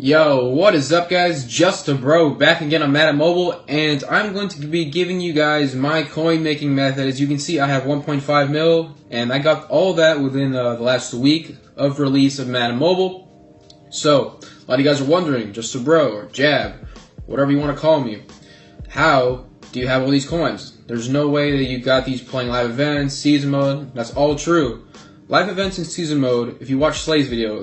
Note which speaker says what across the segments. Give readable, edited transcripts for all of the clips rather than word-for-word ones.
Speaker 1: Yo, what is up guys? Just a bro back again on Madden Mobile, and I'm going to be giving you guys my coin making method. As you can see, I have 1.5 mil, and I got all that within the last week of release of Madden Mobile. So, a lot of you guys are wondering, just a bro or Jab, whatever you want to call me, how do you have all these coins? There's no way that you got these playing live events, season mode. That's all true. Live events in season mode, if you watch Slay's video,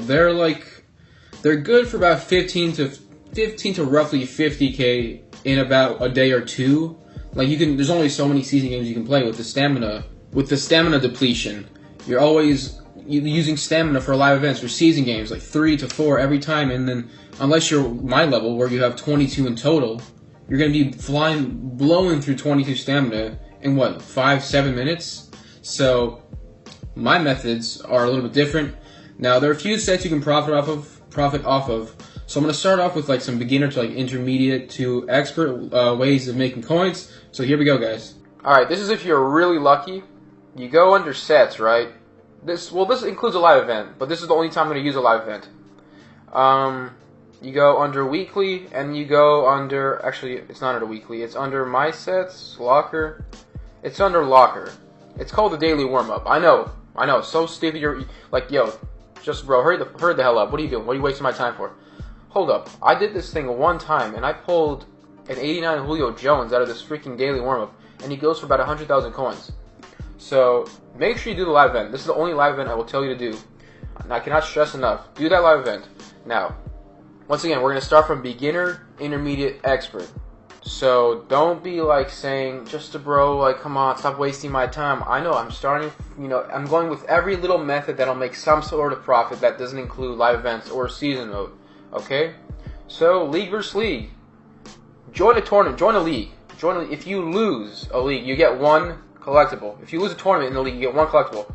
Speaker 1: they're good for about 15 to roughly 50k in about a day or two. Like there's only so many season games you can play with the stamina. With the stamina depletion, you're always using stamina for live events for season games, like 3 to 4 every time. And then unless you're my level where you have 22 in total, you're gonna be blowing through 22 stamina in what, 5-7 minutes? So my methods are a little bit different. Now there are a few sets you can profit off of. So I'm going to start off with like some beginner to like intermediate to expert ways of making coins. So here we go, guys. Alright, this is if you're really lucky. You go under sets, right? This includes a live event, but this is the only time I'm going to use a live event. You go under weekly, and you go under, actually it's not under weekly, it's under my sets, locker. It's under locker. It's called the daily warm-up. I know, so stupid. You're like, yo, just bro, hurry the hell up. What are you doing? What are you wasting my time for? Hold up. I did this thing one time, and I pulled an 89 Julio Jones out of this freaking daily warm-up, and he goes for about 100,000 coins. So make sure you do the live event. This is the only live event I will tell you to do. And I cannot stress enough. Do that live event. Now, once again, we're going to start from beginner, intermediate, expert. So don't be like saying, just a bro, like, come on, stop wasting my time. I know, I'm starting, I'm going with every little method that'll make some sort of profit that doesn't include live events or season mode. Okay? So, league versus league. Join a tournament, join a league. If you lose a league, you get one collectible. If you lose a tournament in the league, you get one collectible.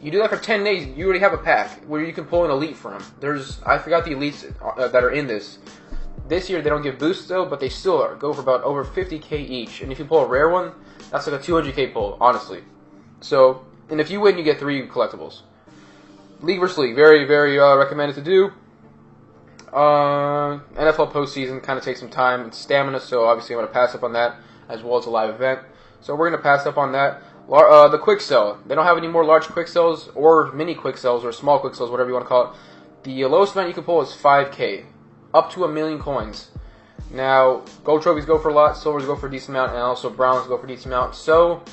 Speaker 1: You do that for 10 days, you already have a pack where you can pull an elite from. I forgot the elites that are in this. This year they don't give boosts though, but they still go for about over 50k each. And if you pull a rare one, that's like a 200k pull, honestly. So, and if you win, you get 3 collectibles. League versus league, very, very recommended to do. NFL postseason kind of takes some time and stamina, so obviously I'm going to pass up on that, as well as a live event. So we're going to pass up on that. The quick sell. They don't have any more large quick sells, or mini quick sells, or small quick sells, whatever you want to call it. The lowest amount you can pull is 5k. Up to 1 million coins. Now, gold trophies go for a lot, silvers go for a decent amount, and also bronze go for a decent amount. So,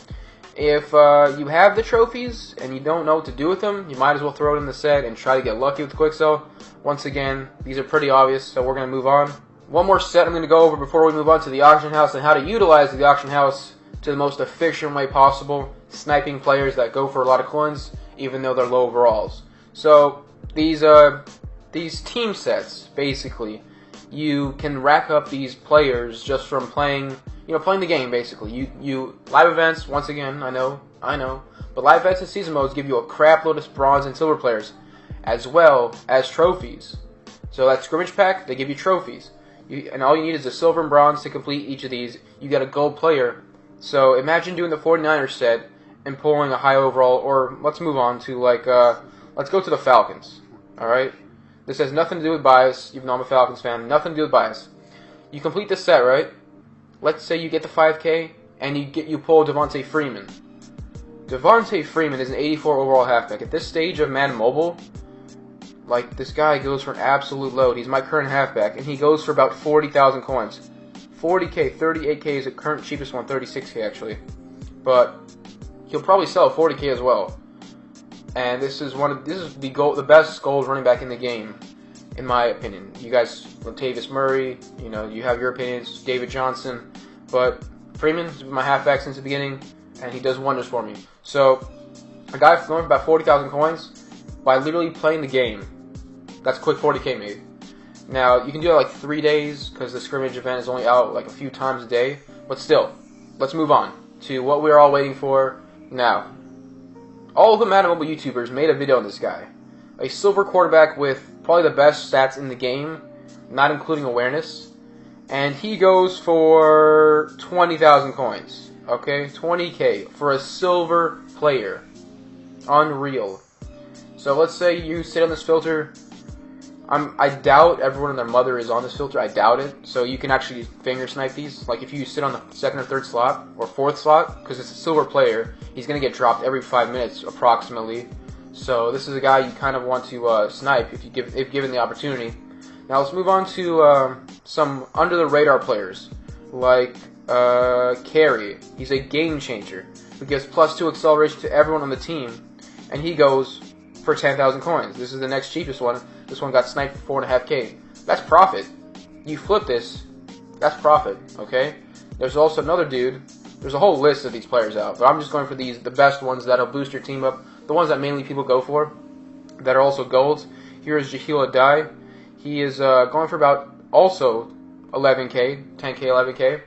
Speaker 1: if you have the trophies and you don't know what to do with them, you might as well throw it in the set and try to get lucky with the quick sell. Once again, these are pretty obvious, so we're going to move on. One more set I'm going to go over before we move on to the auction house and how to utilize the auction house to the most efficient way possible, sniping players that go for a lot of coins, even though they're low overalls. So, these team sets, basically, you can rack up these players just from playing the game, basically. You live events, once again, I know, but live events and season modes give you a crap load of bronze and silver players, as well as trophies. So that scrimmage pack, they give you trophies. And all you need is a silver and bronze to complete each of these. You get a gold player. So imagine doing the 49ers set and pulling a high overall, or let's move on to let's go to the Falcons, alright? This has nothing to do with bias, even though I'm a Falcons fan. Nothing to do with bias. You complete this set, right? Let's say you get the 5k, and you pull Devontae Freeman. Devontae Freeman is an 84 overall halfback. At this stage of Madden Mobile, like, this guy goes for an absolute load. He's my current halfback, and he goes for about 40,000 coins. 40k, 38k is the current cheapest one, 36k actually. But he'll probably sell 40k as well. And this is the best gold running back in the game, in my opinion. You guys, Latavius Murray, you have your opinions, David Johnson, but Freeman's been my halfback since the beginning, and he does wonders for me. So, a guy going for about 40,000 coins by literally playing the game. That's quick 40k made. Now, you can do it like 3 days, because the scrimmage event is only out like a few times a day, but still, let's move on to what we're all waiting for now. All of the Madden Mobile YouTubers made a video on this guy. A silver quarterback with probably the best stats in the game, not including awareness. And he goes for 20,000 coins. Okay? 20k for a silver player. Unreal. So let's say you sit on this filter. I doubt everyone and their mother is on this filter. I doubt it. So you can actually finger snipe these. Like if you sit on the second or third slot or fourth slot, because it's a silver player, he's gonna get dropped every 5 minutes approximately. So this is a guy you kind of want to snipe if given the opportunity. Now let's move on to some under the radar players like Carey. He's a game changer who gives +2 acceleration to everyone on the team, and he goes for 10,000 coins. This is the next cheapest one. This one got sniped for 4.5k. That's profit. You flip this, that's profit, okay? There's also another dude. There's a whole list of these players out, but I'm just going for the best ones that'll boost your team up, the ones that mainly people go for, that are also golds. Here is Jahil Adai. He is going for about also 11k, 10k, 11k.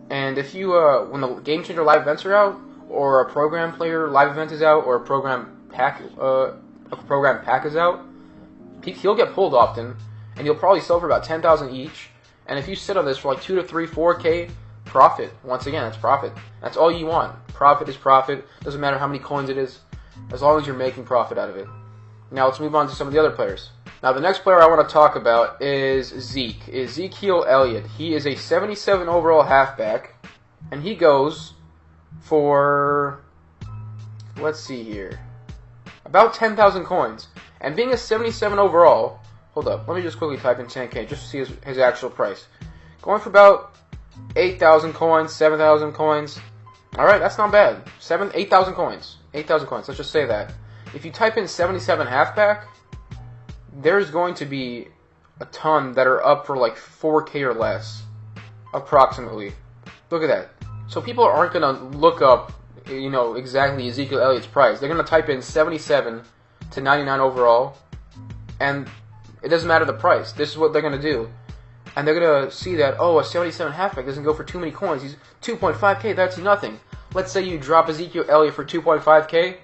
Speaker 1: And if you, when the Game Changer live events are out, or a program player live event is out, or a program pack is out, he'll get pulled often, and you'll probably sell for about 10,000 each. And if you sit on this for like 2 to 3, 4k, profit. Once again, that's profit. That's all you want. Profit is profit. Doesn't matter how many coins it is, as long as you're making profit out of it. Now let's move on to some of the other players. Now the next player I want to talk about is Ezekiel Elliott. He is a 77 overall halfback, and he goes for, let's see here, about 10,000 coins. And being a 77 overall, hold up, let me just quickly type in 10k just to see his actual price. Going for about 8,000 coins, 7,000 coins. Alright, that's not bad. 8,000 coins. 8,000 coins, let's just say that. If you type in 77 halfback, there's going to be a ton that are up for like 4k or less, approximately. Look at that. So people aren't going to look up, you know, exactly Ezekiel Elliott's price. They're going to type in 77 to 99 overall, and it doesn't matter the price. This is what they're going to do. And they're going to see that, oh, a 77 halfback doesn't go for too many coins. He's 2.5k, that's nothing. Let's say you drop Ezekiel Elliott for 2.5k.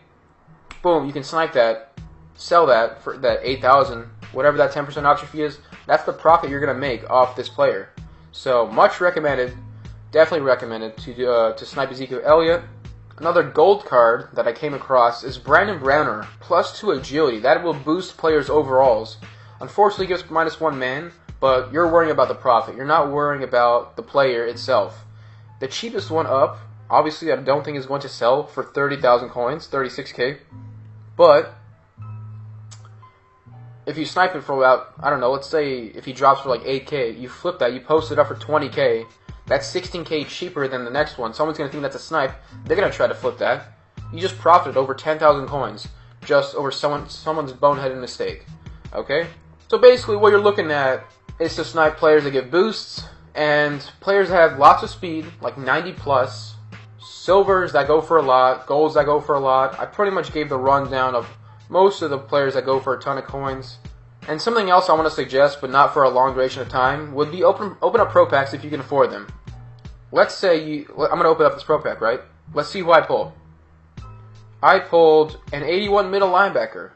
Speaker 1: Boom, you can snipe that, sell that for that 8,000, whatever that 10% auction fee is. That's the profit you're going to make off this player. So, much recommended, definitely recommended to snipe Ezekiel Elliott. Another gold card that I came across is Brandon Browner, +2 agility. That will boost players' overalls. Unfortunately, gives -1 man, but you're worrying about the profit. You're not worrying about the player itself. The cheapest one up, obviously I don't think is going to sell for 30,000 coins, 36k. But if you snipe it for about, I don't know, let's say if he drops for like 8k, you flip that, you post it up for 20k. That's 16k cheaper than the next one. Someone's going to think that's a snipe. They're going to try to flip that. You just profited over 10,000 coins just over someone's boneheaded mistake. Okay? So basically what you're looking at is to snipe players that give boosts and players that have lots of speed, like 90 plus, silvers that go for a lot, golds that go for a lot. I pretty much gave the rundown of most of the players that go for a ton of coins. And something else I want to suggest, but not for a long duration of time, would be open up pro packs if you can afford them. Let's say I'm going to open up this pro pack, right? Let's see who I pulled. I pulled an 81 middle linebacker.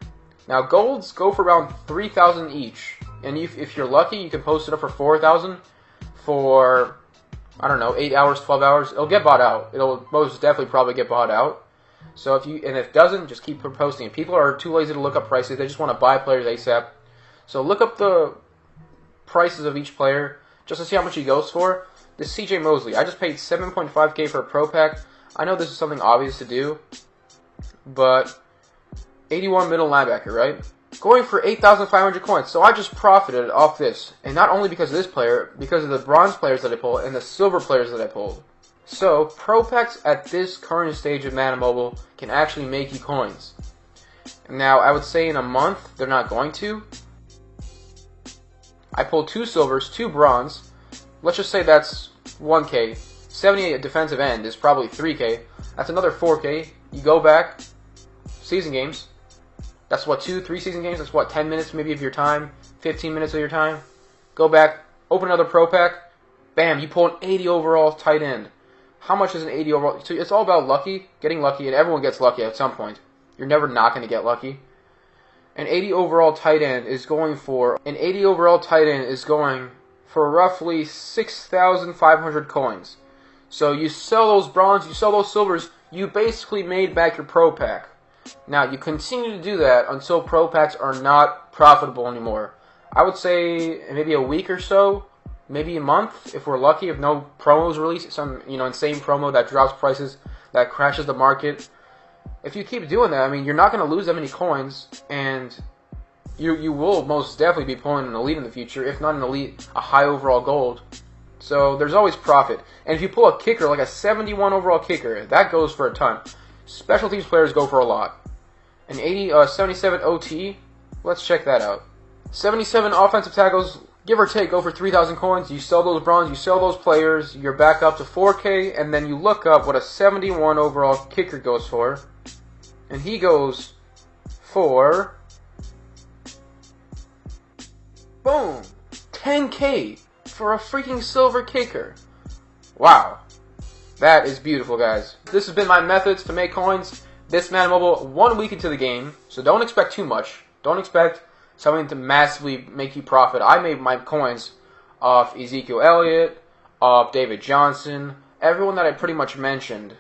Speaker 1: Now golds go for around 3,000 each, and if you're lucky, you can post it up for 4,000 for, I don't know, 8 hours, 12 hours. It'll get bought out. It'll most definitely probably get bought out. So if it doesn't, just keep posting. People are too lazy to look up prices. They just want to buy players ASAP. So look up the prices of each player just to see how much he goes for. This CJ Mosley, I just paid 7.5k for a pro pack. I know this is something obvious to do, but 81 middle linebacker, right? Going for 8,500 coins. So I just profited off this, and not only because of this player, because of the bronze players that I pulled and the silver players that I pulled. So pro packs at this current stage of Madden Mobile can actually make you coins. Now I would say in a month they're not going to. I pulled 2 silvers, 2 bronze. Let's just say that's 1k. 78 defensive end is probably 3k. That's another 4k. You go back, season games. That's what, 2-3 season games? That's what, 10 minutes maybe of your time? 15 minutes of your time? Go back, open another pro pack. Bam, you pull an 80 overall tight end. How much is an 80 overall? So it's all about lucky, getting lucky, and everyone gets lucky at some point. You're never not going to get lucky. An 80 overall tight end is going for roughly 6,500 coins. So you sell those bronze, you sell those silvers, you basically made back your pro pack. Now you continue to do that until pro packs are not profitable anymore. I would say maybe a week or so, maybe a month if we're lucky. If no promos release, some insane promo that drops prices, that crashes the market. If you keep doing that, I mean, you're not going to lose that many coins, and you will most definitely be pulling an elite in the future, if not an elite, a high overall gold. So there's always profit. And if you pull a kicker, like a 71 overall kicker, that goes for a ton. Special teams players go for a lot. An 77 OT, let's check that out. 77 offensive tackles, give or take, go for 3,000 coins. You sell those bronze, you sell those players, you're back up to 4K, and then you look up what a 71 overall kicker goes for. And he goes for, boom, 10K for a freaking silver kicker. Wow. That is beautiful, guys. This has been my methods to make coins this Madden Mobile 1 week into the game, so don't expect too much. Don't expect something to massively make you profit. I made my coins off Ezekiel Elliott, off David Johnson, everyone that I pretty much mentioned.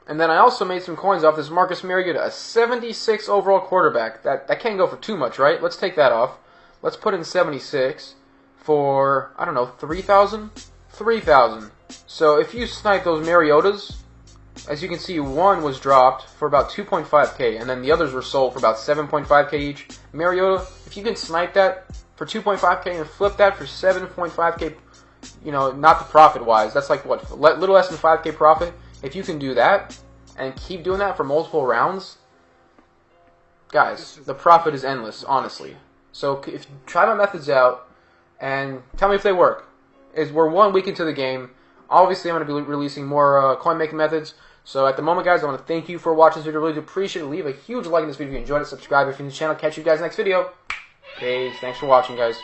Speaker 1: And then I also made some coins off this Marcus Mariota, a 76 overall quarterback. That can't go for too much, right? Let's take that off. Let's put in 76 for, I don't know, 3,000? 3,000. So if you snipe those Mariotas, as you can see, one was dropped for about 2.5K, and then the others were sold for about 7.5K each. Mariota, if you can snipe that for 2.5K and flip that for 7.5K, not the profit-wise, that's like, what, little less than 5K profit? If you can do that, and keep doing that for multiple rounds, guys, the profit is endless, honestly. So if try my methods out, and tell me if they work. We're 1 week into the game. Obviously, I'm going to be releasing more coin-making methods. So at the moment, guys, I want to thank you for watching this video. Really do appreciate it. Leave a huge like in this video if you enjoyed it. Subscribe if you're new to the channel. Catch you guys next video. Peace. Thanks for watching, guys.